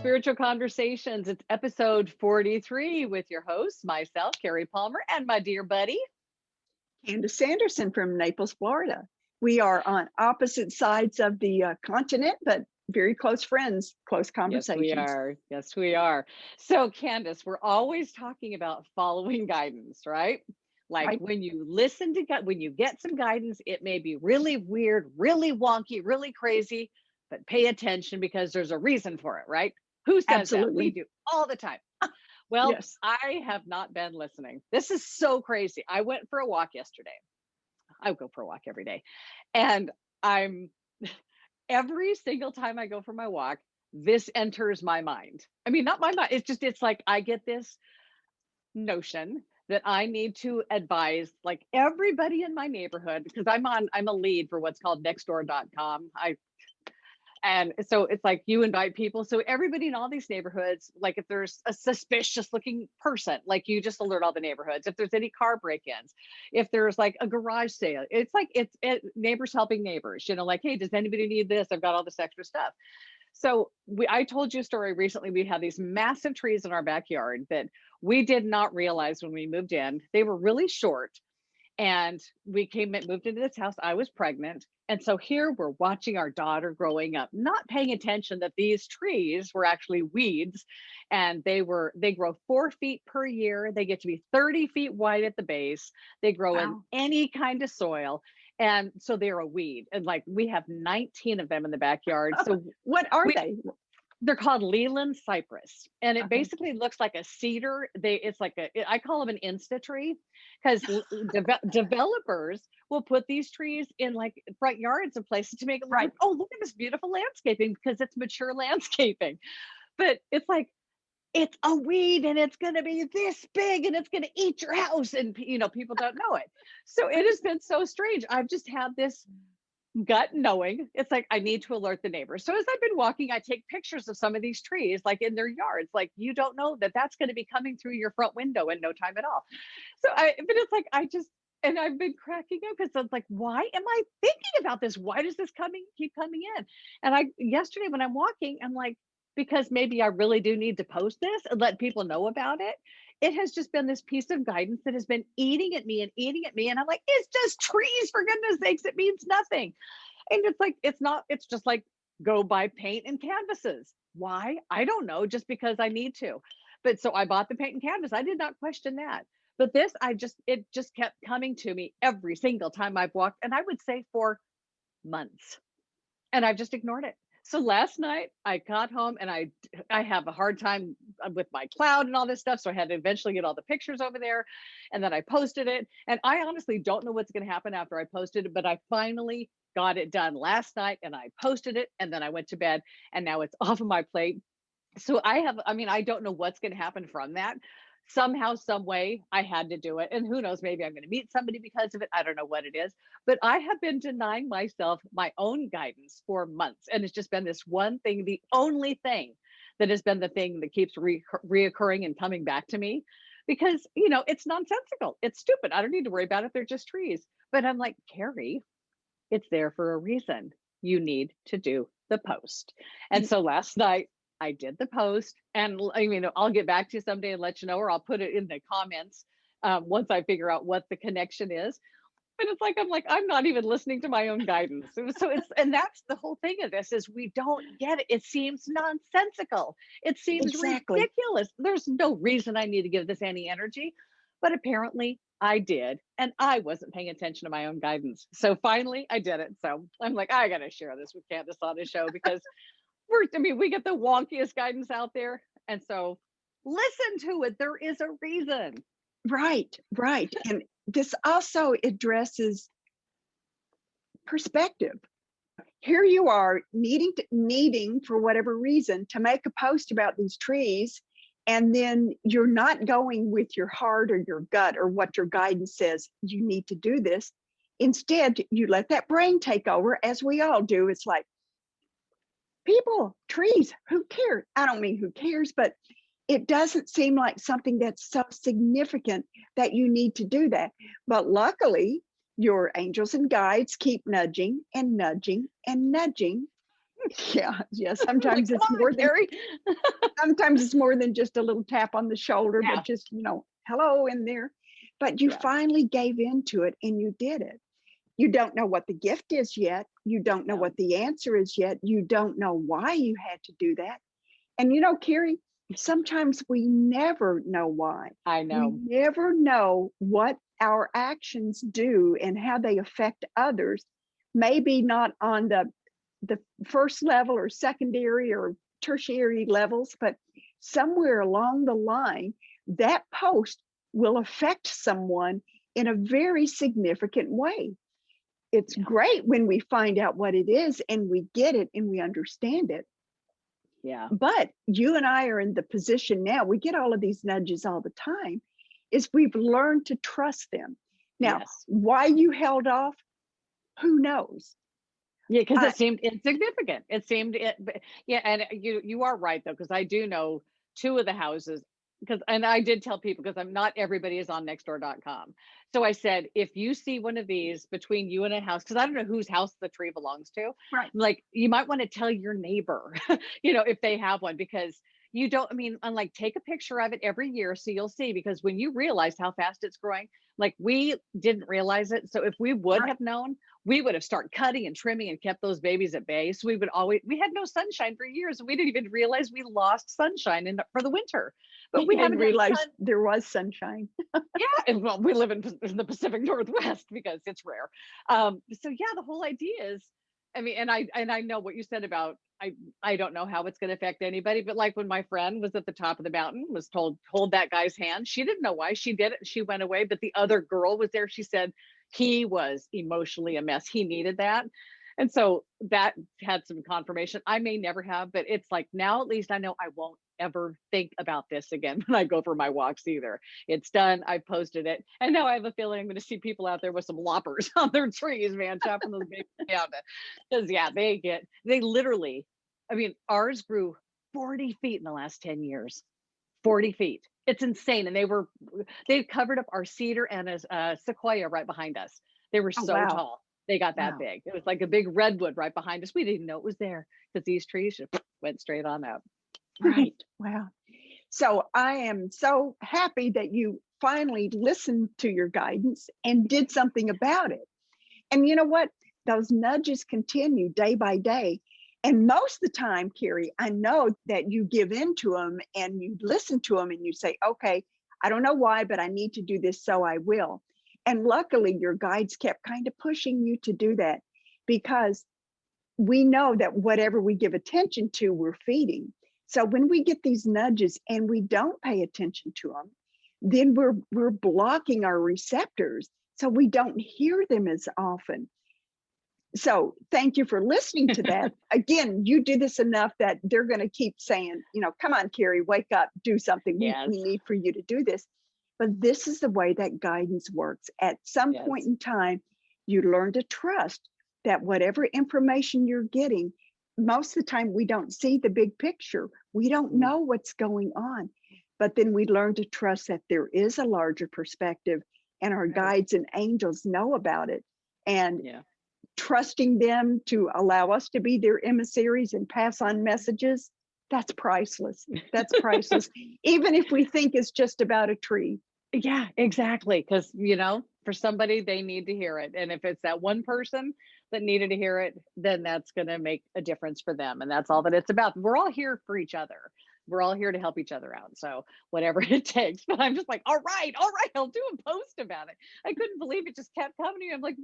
Spiritual Conversations. It's episode 43 with your host, myself, Cari Palmer, and my dear buddy, Candace Sanderson from Naples, Florida. We are on opposite sides of the continent, but very close friends, close Yes, we conversations. are. Yes, we are. So, Candace, we're always talking about following guidance, right? Like Right? when you listen to when you get some guidance, it may be really weird, really wonky, really crazy, but pay attention because there's a reason for it, right? Who says that? We Absolutely. do all the time. Well, Yes. I have not been listening. This is so crazy. I went for a walk yesterday. I go for a walk every day. And I'm every single time I go for my walk, this enters my mind. I mean, not my mind. It's like I get this notion that I need to advise like everybody in my neighborhood because I'm a lead for what's called Nextdoor.com. And so it's like you invite people. So everybody in all these neighborhoods, like if there's a suspicious looking person, like you just alert all the neighborhoods. If there's any car break-ins, if there's like a garage sale, it's like neighbors helping neighbors, like, hey, does anybody need this? I've got all this extra stuff. So I told you a story recently. We have these massive trees in our backyard that we did not realize when we moved in. They were really short. And we moved into this house. I was pregnant. And so here we're watching our daughter growing up, not paying attention that these trees were actually weeds. And they grow 4 feet per year. They get to be 30 feet wide at the base. They grow in Wow. any kind of soil. And so they're a weed. And like we have 19 of them in the backyard. So What are they? they're called Leland cypress, and it Okay. basically looks like a cedar. I call them an Insta tree because developers will put these trees in like front yards and places to make it look Right. like, oh, look at this beautiful landscaping because it's mature landscaping. But it's like, it's a weed and it's going to be this big and it's going to eat your house. And, people don't know it. So it has been so strange. I've just had this gut knowing. It's like I need to alert the neighbors. So as I've been walking, I take pictures of some of these trees like in their yards. Like you don't know that that's going to be coming through your front window in no time at all. But it's like and I've been cracking up because it's like, why am I thinking about this? Why does this keep coming in? And yesterday when I'm walking, I'm like, because maybe I really do need to post this and let people know about it. It has just been this piece of guidance that has been eating at me and eating at me. And I'm like, it's just trees, for goodness sakes. It means nothing. And it's like, it's just like go buy paint and canvases. Why? I don't know, just because I need to. But so I bought the paint and canvas. I did not question that. But it just kept coming to me every single time I've walked. And I would say for months. And I've just ignored it. So last night I got home and I have a hard time with my cloud and all this stuff. So I had to eventually get all the pictures over there, and then I posted it. And I honestly don't know what's going to happen after I posted it, but I finally got it done last night and I posted it, and then I went to bed, and now it's off of my plate. So I don't know what's going to happen from that. Somehow, some way, I had to do it. And who knows, maybe I'm going to meet somebody because of it. I don't know what it is. But I have been denying myself my own guidance for months. And it's just been this one thing, the only thing that has been the thing that keeps reoccurring and coming back to me. Because, it's nonsensical. It's stupid. I don't need to worry about it. They're just trees. But I'm like, Cari, it's there for a reason. You need to do the post. And so last night I did the post, and I'll get back to you someday and let you know, or I'll put it in the comments once I figure out what the connection is. But it's like, I'm not even listening to my own guidance. And that's the whole thing of this is we don't get it. It seems nonsensical. It seems Exactly. ridiculous. There's no reason I need to give this any energy, but apparently I did. And I wasn't paying attention to my own guidance. So finally I did it. So I'm like, I got to share this with Candace on the show because we get the wonkiest guidance out there. And so listen to it. There is a reason. Right. Right. And this also addresses perspective. Here you are needing for whatever reason to make a post about these trees, and then you're not going with your heart or your gut or what your guidance says you need to do this. Instead, you let that brain take over, as we all do. It's like, people, trees, who cares? I don't mean who cares, but it doesn't seem like something that's so significant that you need to do that. But luckily, your angels and guides keep nudging and nudging and nudging. Yeah. I'm like, come on, Cari. Sometimes it's more than just a little tap on the shoulder, Yeah, but just, hello in there. But you yeah, finally gave into it and you did it. You don't know what the gift is yet. You don't know no, what the answer is yet. You don't know why you had to do that. And Carrie, sometimes we never know why. I We know. never know what our actions do and how they affect others. Maybe not on the first level or secondary or tertiary levels, but somewhere along the line, that post will affect someone in a very significant way. It's Yeah, great when we find out what it is and we get it and we understand it. yeah, But you and I are in the position now, we get all of these nudges all the time, is we've learned to trust them. Now, yes. why you held off, who knows? Yeah, because Uh, it seemed insignificant. It seemed yeah, and you are right though, because I do know two of the houses. Because and I did tell people because I'm not everybody is on Nextdoor.com. So I said, if you see one of these between you and a house, because I don't know whose house the tree belongs to, right. like you might want to tell your neighbor, if they have one, because you don't. I mean, and like take a picture of it every year so you'll see. Because when you realize how fast it's growing, like we didn't realize it. So if we would Right. have known, we would have started cutting and trimming and kept those babies at bay. So we had no sunshine for years. And we didn't even realize we lost sunshine for the winter, but we You didn't haven't had realize sun. there was sunshine. Yeah. And well, we live in the Pacific Northwest because it's rare. So yeah, the whole idea is, I mean, and I know what you said about, I don't know how it's going to affect anybody, but like when my friend was at the top of the mountain, was told, hold that guy's hand. She didn't know why she did it. She went away, but the other girl was there. She said he was emotionally a mess. He needed that. And so that had some confirmation. I may never have, but it's like now at least I know I won't ever think about this again when I go for my walks either. It's done. I posted it. And now I have a feeling I'm going to see people out there with some loppers on their trees, man, chopping those babies down. Because, yeah, they literally, I mean, ours grew 40 feet in the last 10 years. 40 feet. It's insane. And they covered up our cedar and a sequoia right behind us. They were Oh, so wow. tall. They got that Wow. big. It was like a big redwood right behind us. We didn't even know it was there because these trees just went straight on up. Right. Wow. So I am so happy that you finally listened to your guidance and did something about it. And you know what? Those nudges continue day by day. And most of the time, Cari, I know that you give in to them and you listen to them and you say, okay, I don't know why, but I need to do this, so I will. And luckily, your guides kept kind of pushing you to do that because we know that whatever we give attention to, we're feeding. So when we get these nudges and we don't pay attention to them, then we're blocking our receptors, so we don't hear them as often. So thank you for listening to that. Again, you do this enough that they're going to keep saying, come on, Cari, wake up, do something. Yes. We need for you to do this. But this is the way that guidance works. At some point Yes. in time, you learn to trust that whatever information you're getting, most of the time we don't see the big picture. We don't know what's going on. But then we learn to trust that there is a larger perspective and our Right. guides and angels know about it. And Yeah. trusting them to allow us to be their emissaries and pass on messages, that's priceless. That's priceless. Even if we think it's just about a tree. Yeah, exactly. Because, for somebody, they need to hear it. And if it's that one person that needed to hear it, then that's going to make a difference for them. And that's all that it's about. We're all here for each other. We're all here to help each other out. So whatever it takes. But I'm just like, all right, I'll do a post about it. I couldn't believe it just kept coming to me. I'm like,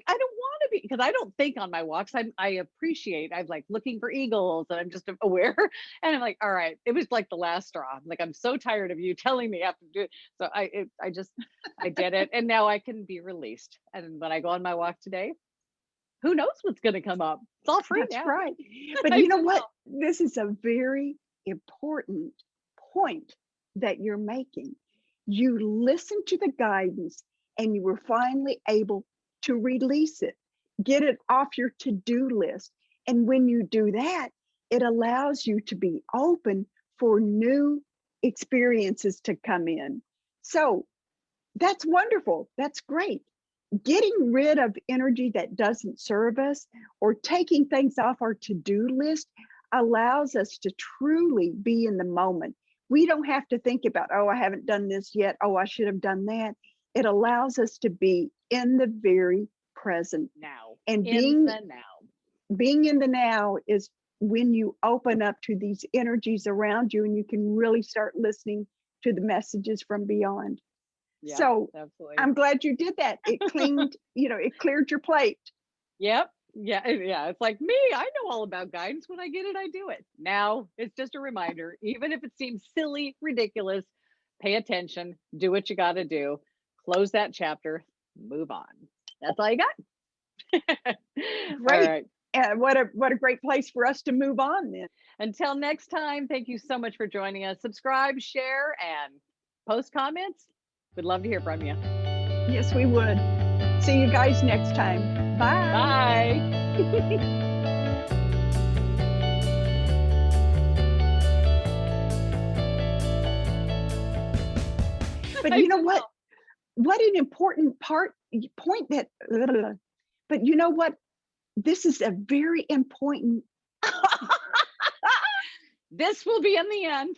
I don't want to be, because I don't think on my walks. I appreciate, I'm like looking for eagles and I'm just aware. And I'm like, all right, it was like the last straw. I'm like, I'm so tired of you telling me I have to do it. So I did it, and now I can be released. And when I go on my walk today, who knows what's going to come up? It's all free That's now. right. But I you know don't what? know. This is a very important point that you're making. You listen to the guidance and you were finally able to release it, get it off your to do list. And when you do that, it allows you to be open for new experiences to come in. So that's wonderful. That's great. getting rid of energy that doesn't serve us or taking things off our to-do list allows us to truly be in the moment. We don't have to think about, oh, I haven't done this yet. Oh, I should have done that. It allows us to be in the very present. Now, And in the now. being in the now is when you open up to these energies around you and you can really start listening to the messages from beyond. Yeah, So absolutely. I'm glad you did that. It cleaned, it cleared your plate. Yep. Yeah. Yeah. It's like me. I know all about guidance. When I get it, I do it. Now it's just a reminder, even if it seems silly, ridiculous, pay attention, do what you got to do, close that chapter, move on. That's all you got. All Great. right. What a great place for us to move on then. Until next time, thank you so much for joining us. Subscribe, share, and post comments. We'd love to hear from you. Yes, we would. See you guys next time. Bye. Bye. But you know what? What an important point that, but you know what? This is a very important. This will be in the end.